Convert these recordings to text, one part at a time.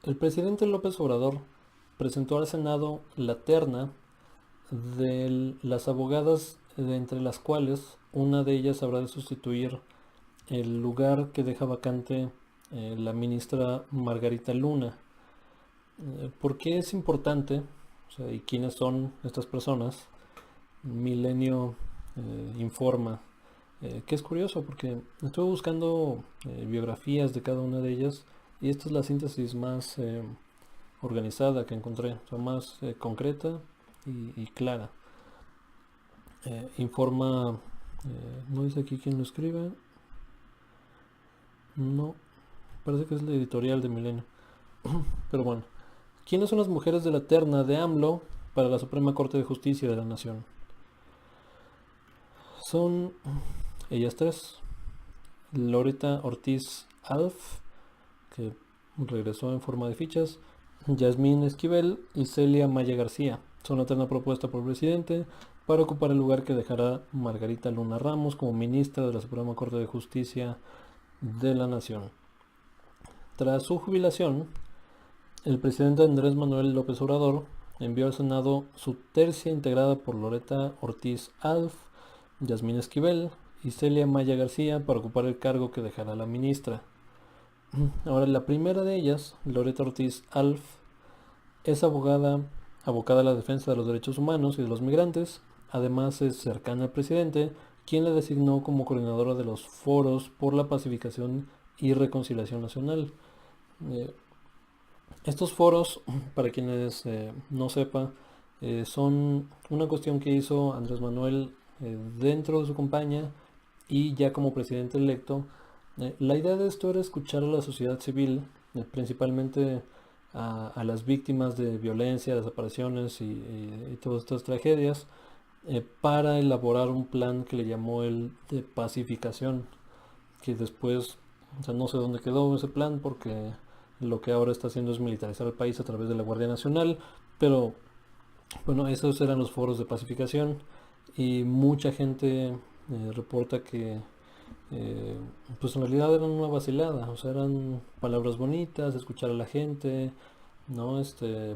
El presidente López Obrador presentó al Senado la terna de las abogadas, entre las cuales una de ellas habrá de sustituir el lugar que deja vacante la ministra Margarita Luna. ¿Por qué es importante? O sea, ¿y quiénes son estas personas? Milenio informa, que es curioso porque estuve buscando biografías de cada una de ellas y esta es la síntesis más organizada que encontré, o sea, más concreta y clara. Informa, no dice aquí quién lo escribe, no, parece que es la editorial de Milenio, pero bueno. ¿Quiénes son las mujeres de la terna de AMLO para la Suprema Corte de Justicia de la Nación? Son ellas tres: Loreta Ortiz Alf, que regresó en forma de fichas; Yasmín Esquivel y Celia Maya García. Son la terna propuesta por el presidente para ocupar el lugar que dejará Margarita Luna Ramos como ministra de la Suprema Corte de Justicia de la Nación. Tras su jubilación, el presidente Andrés Manuel López Obrador envió al Senado su tercia integrada por Loreta Ortiz Alf, Yasmín Esquivel y Celia Maya García para ocupar el cargo que dejará la ministra. Ahora, la primera de ellas, Loreta Ortiz Alf, es abogada abocada a la defensa de los derechos humanos y de los migrantes. Además, es cercana al presidente, quien la designó como coordinadora de los foros por la pacificación y reconciliación nacional. Eh, Estos foros, para quienes no sepan, son una cuestión que hizo Andrés Manuel dentro de su campaña y ya como presidente electo. La idea de esto era escuchar a la sociedad civil, principalmente a las víctimas de violencia, desapariciones y todas estas tragedias, para elaborar un plan que le llamó el de pacificación, que después, o sea, no sé dónde quedó ese plan porque lo que ahora está haciendo es militarizar el país a través de la Guardia Nacional, pero bueno, esos eran los foros de pacificación y mucha gente reporta que pues en realidad eran una vacilada, o sea, eran palabras bonitas, escuchar a la gente, ¿no?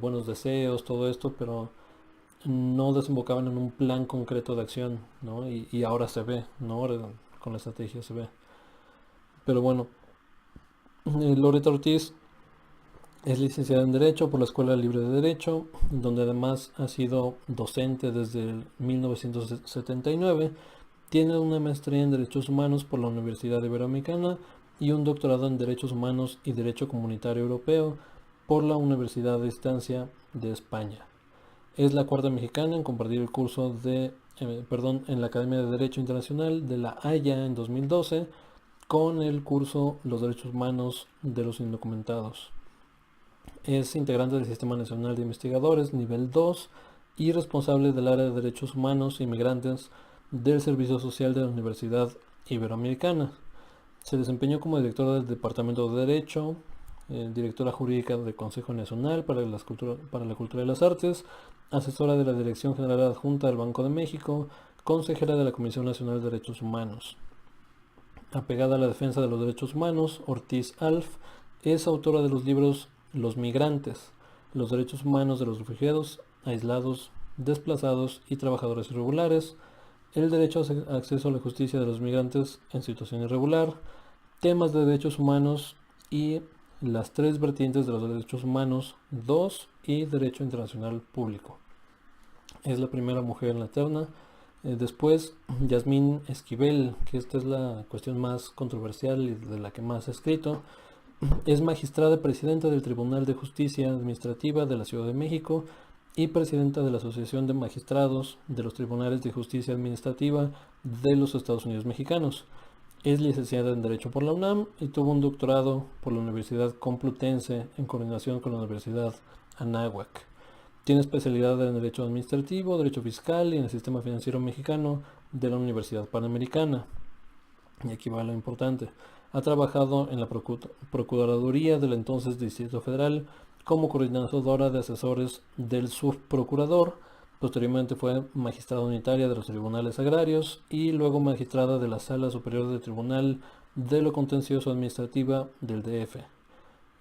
Buenos deseos, todo esto, pero no desembocaban en un plan concreto de acción, ¿no? Y ahora se ve, ¿no? Ahora con la estrategia se ve. Pero bueno, Loreta Ortiz es licenciada en Derecho por la Escuela Libre de Derecho, donde además ha sido docente desde el 1979. Tiene una maestría en Derechos Humanos por la Universidad Iberoamericana y un doctorado en Derechos Humanos y Derecho Comunitario Europeo por la Universidad de Distancia de España. Es la cuarta mexicana en compartir el curso en la Academia de Derecho Internacional de La Haya en 2012 con el curso Los Derechos Humanos de los Indocumentados. Es integrante del Sistema Nacional de Investigadores nivel 2 y responsable del área de Derechos Humanos e Inmigrantes del Servicio Social de la Universidad Iberoamericana. Se desempeñó como directora del Departamento de Derecho, directora jurídica del Consejo Nacional para la Cultura y las Artes, asesora de la Dirección General Adjunta del Banco de México, consejera de la Comisión Nacional de Derechos Humanos. Apegada a la defensa de los derechos humanos, Ortiz Alf es autora de los libros Los Migrantes, los derechos humanos de los refugiados, aislados, desplazados y trabajadores irregulares, el derecho a acceso a la justicia de los migrantes en situación irregular, temas de derechos humanos y las tres vertientes de los derechos humanos 2 y derecho internacional público. Es la primera mujer en la terna. Después, Yasmín Esquivel, que esta es la cuestión más controversial y de la que más he escrito, es magistrada presidenta del Tribunal de Justicia Administrativa de la Ciudad de México y presidenta de la Asociación de Magistrados de los Tribunales de Justicia Administrativa de los Estados Unidos Mexicanos. Es licenciada en Derecho por la UNAM y tuvo un doctorado por la Universidad Complutense en coordinación con la Universidad Anáhuac. Tiene especialidad en Derecho Administrativo, Derecho Fiscal y en el Sistema Financiero Mexicano de la Universidad Panamericana. Y aquí va lo importante. Ha trabajado en la Procuraduría del entonces Distrito Federal como coordinadora de asesores del subprocurador. Posteriormente fue magistrada unitaria de los tribunales agrarios y luego magistrada de la Sala Superior del Tribunal de lo Contencioso Administrativa del DF.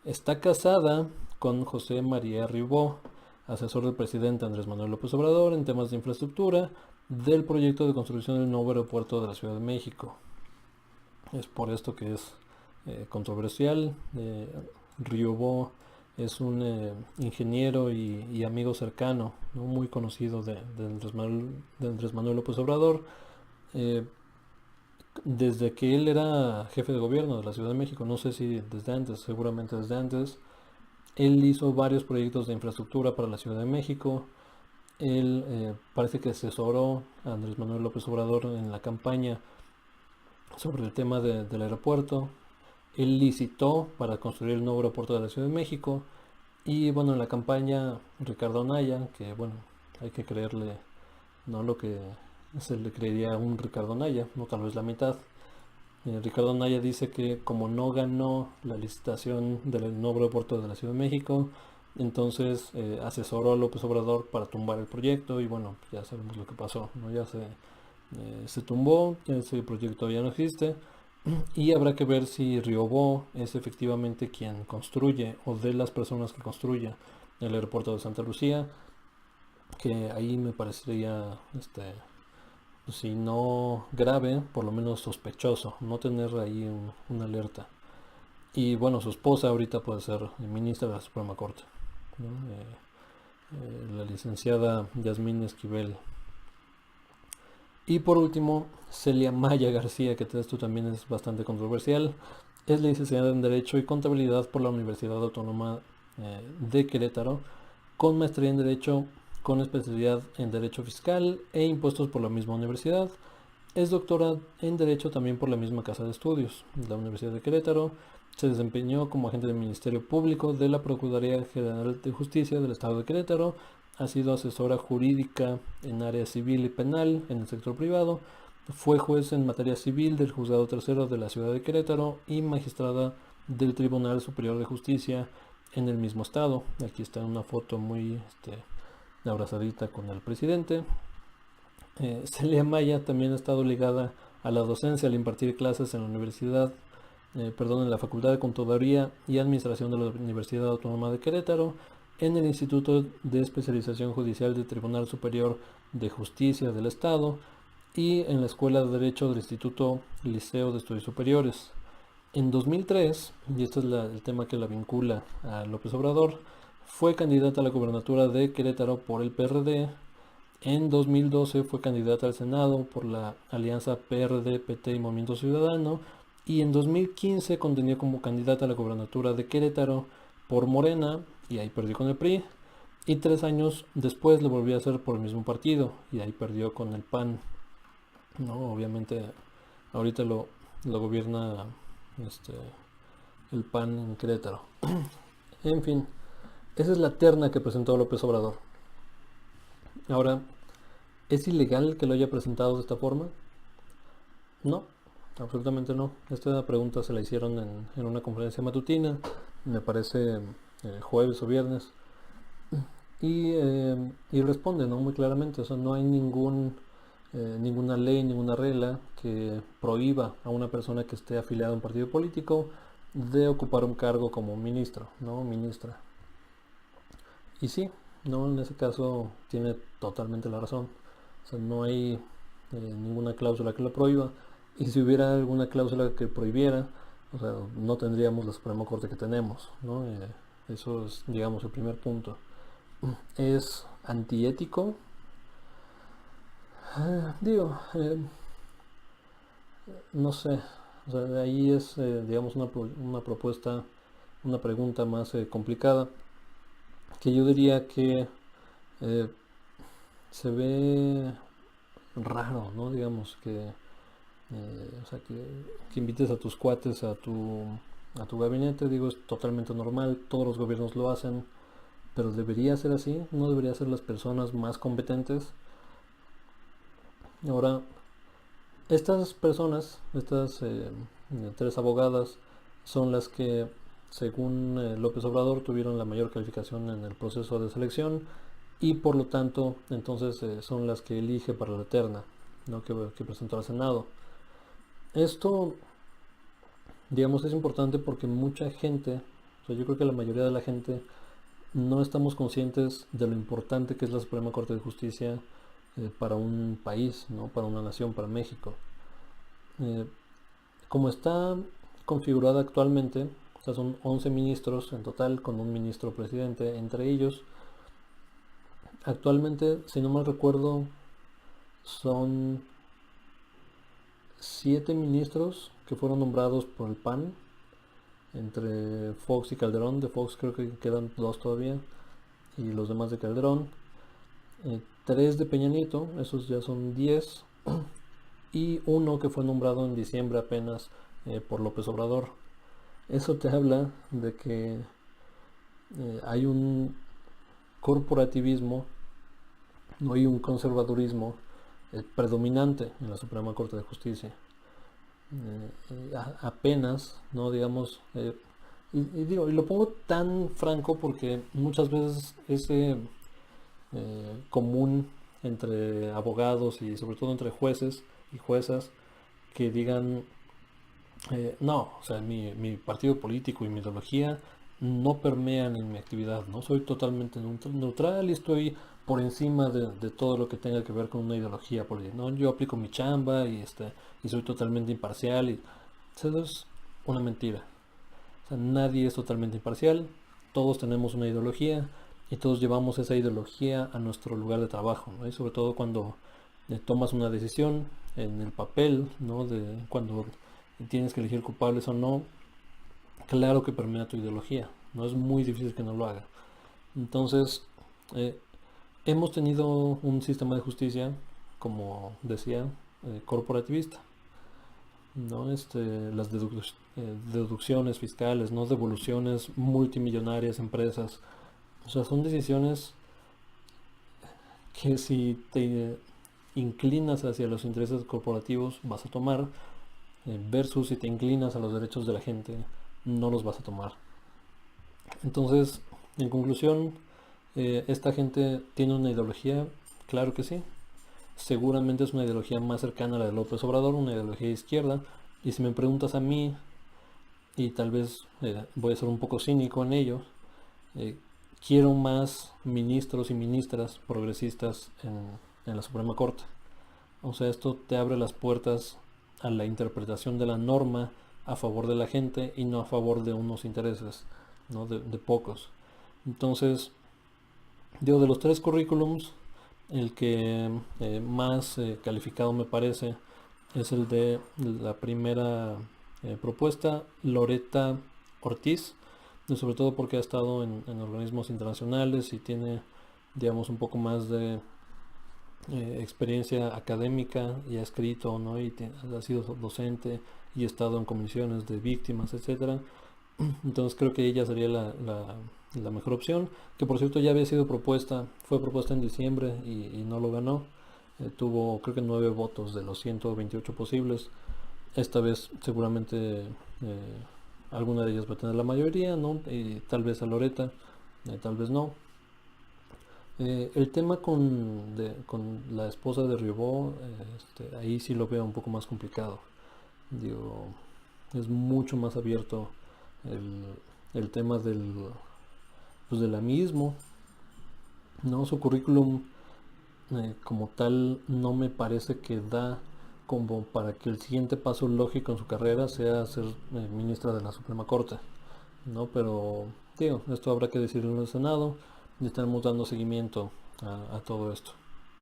Está casada con José María Ribó, asesor del presidente Andrés Manuel López Obrador en temas de infraestructura del proyecto de construcción del nuevo aeropuerto de la Ciudad de México. Es por esto que es controversial. Ribó es un ingeniero y amigo cercano, ¿no? Muy conocido de Andrés Manuel López Obrador. Desde que él era jefe de gobierno de la Ciudad de México, no sé si desde antes, seguramente desde antes, él hizo varios proyectos de infraestructura para la Ciudad de México. Él parece que asesoró a Andrés Manuel López Obrador en la campaña sobre el tema del aeropuerto. Él licitó para construir el nuevo aeropuerto de la Ciudad de México. Y bueno, en la campaña Ricardo Anaya, que bueno, hay que creerle no lo que se le creería a un Ricardo Anaya, no tal vez la mitad. Ricardo Anaya dice que como no ganó la licitación del nuevo aeropuerto de la Ciudad de México, entonces asesoró a López Obrador para tumbar el proyecto y bueno, ya sabemos lo que pasó, ¿no? Ya se tumbó, ya ese proyecto ya no existe y habrá que ver si Riobó es efectivamente quien construye o de las personas que construya el aeropuerto de Santa Lucía, que ahí me parecería si no grave, por lo menos sospechoso, no tener ahí una alerta. Y bueno, su esposa ahorita puede ser ministra de la Suprema Corte, ¿no? La licenciada Yasmín Esquivel. Y por último, Celia Maya García, que esto también es bastante controversial. Es licenciada en Derecho y Contabilidad por la Universidad Autónoma de Querétaro, con maestría en Derecho, con especialidad en Derecho Fiscal e Impuestos por la misma universidad. Es doctora en Derecho también por la misma Casa de Estudios, la Universidad de Querétaro. Se desempeñó como agente del Ministerio Público de la Procuraduría General de Justicia del Estado de Querétaro. Ha sido asesora jurídica en área civil y penal en el sector privado. Fue juez en materia civil del Juzgado Tercero de la Ciudad de Querétaro y magistrada del Tribunal Superior de Justicia en el mismo estado. Aquí está una foto muy abrazadita con el presidente. Celia Maya también ha estado ligada a la docencia al impartir clases en la universidad, en la Facultad de Contaduría y Administración de la Universidad Autónoma de Querétaro, en el Instituto de Especialización Judicial del Tribunal Superior de Justicia del Estado y en la Escuela de Derecho del Instituto Liceo de Estudios Superiores. En 2003, y este es el tema que la vincula a López Obrador, fue candidata a la gobernatura de Querétaro por el PRD. En 2012 fue candidata al Senado por la alianza PRD, PT y Movimiento Ciudadano. Y en 2015 contendió como candidata a la gobernatura de Querétaro por Morena y ahí perdió con el PRI. Y 3 años después lo volvió a hacer por el mismo partido y ahí perdió con el PAN. No, obviamente ahorita lo gobierna el PAN en Querétaro. En fin, esa es la terna que presentó López Obrador. Ahora, ¿es ilegal que lo haya presentado de esta forma? No, absolutamente no. Esta pregunta se la hicieron en una conferencia matutina, me parece jueves o viernes, y responde, ¿no? Muy claramente. O sea, no hay ninguna ley, ninguna regla que prohíba a una persona que esté afiliada a un partido político de ocupar un cargo como ministro, ¿no? Ministra. Y sí, no, en ese caso tiene totalmente la razón. O sea, no hay ninguna cláusula que lo prohíba. Y si hubiera alguna cláusula que prohibiera, o sea, no tendríamos la Suprema Corte que tenemos, ¿no? Eso es, digamos, el primer punto. ¿Es antiético? Digo, no sé. O sea, de ahí es, digamos, una propuesta, una pregunta más complicada, que yo diría que eh, se ve raro, ¿no? Digamos o sea, que invites a tus cuates a tu gabinete, digo, es totalmente normal, todos los gobiernos lo hacen, pero debería ser así, no debería ser las personas más competentes. Ahora, estas personas, estas 3 abogadas, son las que, según López Obrador, tuvieron la mayor calificación en el proceso de selección y por lo tanto, entonces son las que elige para la terna, ¿no? que presentó al Senado. Esto, digamos, es importante porque mucha gente, O sea, yo creo que la mayoría de la gente no estamos conscientes de lo importante que es la Suprema Corte de Justicia para un país, ¿no? Para una nación, para México. Eh, como está configurada actualmente, o sea, son 11 ministros en total, con un ministro presidente entre ellos. Actualmente, si no mal recuerdo, son 7 ministros que fueron nombrados por el PAN, entre Fox y Calderón. De Fox creo que quedan 2 todavía, y los demás de Calderón. 3 de Peña Nieto, esos ya son 10, y uno que fue nombrado en diciembre apenas por López Obrador. Eso te habla de que hay un corporativismo, no hay un conservadurismo predominante en la Suprema Corte de Justicia. Apenas, no digamos, y lo pongo tan franco porque muchas veces ese común entre abogados y sobre todo entre jueces y juezas que digan no, o sea, mi partido político y mi ideología no permean en mi actividad, ¿no? Soy totalmente neutral y estoy por encima de todo lo que tenga que ver con una ideología política, ¿no? Yo aplico mi chamba y soy totalmente imparcial y eso es una mentira. O sea, nadie es totalmente imparcial, todos tenemos una ideología y todos llevamos esa ideología a nuestro lugar de trabajo, ¿no? Y sobre todo cuando tomas una decisión en el papel, ¿no? De cuando tienes que elegir culpables o no, claro que permea tu ideología, no es muy difícil que no lo haga. Entonces, eh, hemos tenido un sistema de justicia, como decía, corporativista, ¿no? Las deducciones fiscales, no devoluciones multimillonarias a empresas, o sea, son decisiones que si te inclinas hacia los intereses corporativos vas a tomar, versus si te inclinas a los derechos de la gente no los vas a tomar. Entonces, en conclusión, esta gente tiene una ideología, claro que sí. Seguramente es una ideología más cercana a la de López Obrador, una ideología de izquierda. Y si me preguntas a mí, y tal vez voy a ser un poco cínico en ello, eh, quiero más ministros y ministras progresistas en la Suprema Corte. O sea, esto te abre las puertas a la interpretación de la norma a favor de la gente y no a favor de unos intereses, ¿no? De pocos. Entonces, digo, de los 3 currículums, el que más calificado me parece es el de la primera propuesta, Loretta Ortiz, sobre todo porque ha estado en organismos internacionales y tiene, digamos, un poco más de experiencia académica y ha escrito, ¿no? Y ha sido docente y ha estado en comisiones de víctimas, etcétera. Entonces creo que ella sería la mejor opción, que por cierto ya había sido propuesta, fue propuesta en diciembre y no lo ganó. Tuvo creo que 9 votos de los 128 posibles. Esta vez seguramente alguna de ellas va a tener la mayoría, ¿no? Y tal vez a Loretta, tal vez no. El tema con la esposa de Ribó, ahí sí lo veo un poco más complicado. Digo, es mucho más abierto el tema pues del amismo, ¿no? Su currículum como tal no me parece que da como para que el siguiente paso lógico en su carrera sea ser ministra de la Suprema Corte, ¿no? Pero, digo, esto habrá que decirlo en el Senado y estaremos dando seguimiento a todo esto.